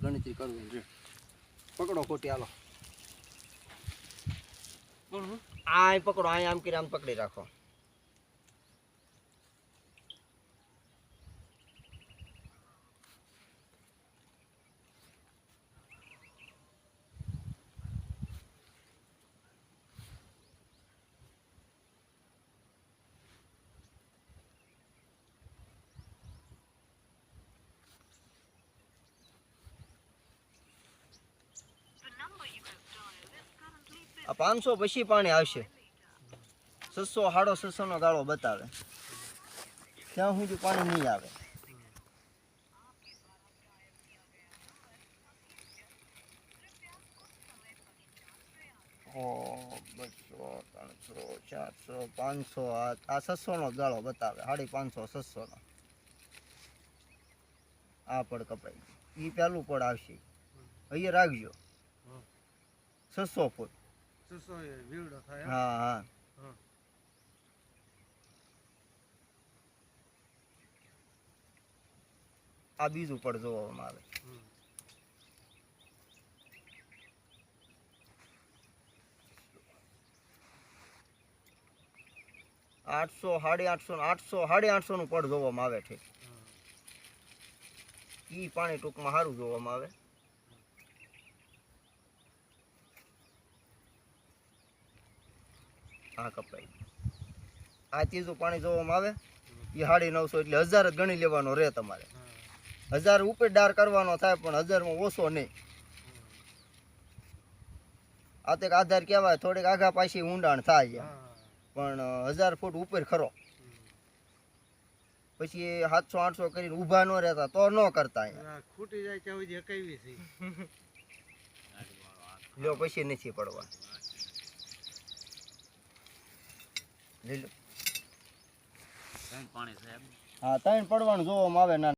ગણતરી કરવી છે. પકડો ખોટી હાલો. આ પકડો, અહીંયા આમ કરી આમ પકડી રાખો. આ 500 પછી પાણી આવશે. 600 650 નો ગાળો બતાવે, ત્યાં સુધી પાણી નહીં આવે. ઓ 200 300 400 500, આ 600 નો ગાળો બતાવે. 550 600 નો આ પડ કપાઈ. એ પેલું પડ આવશે, અહીંયા રાખજો. 600 ફૂટ. હા હા. આ બીજું પડ જોવામાં આવે. આઠસો 850 નું પડ જોવામાં આવે છે. ઈ પાણી ટૂંકમાં સારું જોવામાં આવે. આ કપાઈ. આ ત્રીજું પાણી જોવામાં આવે એ 950, એટલે 1000 જ ગણી લેવાનો રહે તમારે. 1000 ઉપર ડાર કરવાનો થાય, પણ 1000 માં ઓછો નહીં. આ તો આધાર કહેવાય, થોડીક આગા પાછી ઊંડાણ થાય, પણ 1000 ફૂટ ઉપર ખરો. પછી 700 800 કરીને ઊભા ન રહેતા તો ન કરતા. ખૂટી જાય ત્યાં સુધી હકાવી છે લ્યો, પછી નથી પડવા. લઈ લો. હા, 3 પડવાનું જોવામાં આવે. ના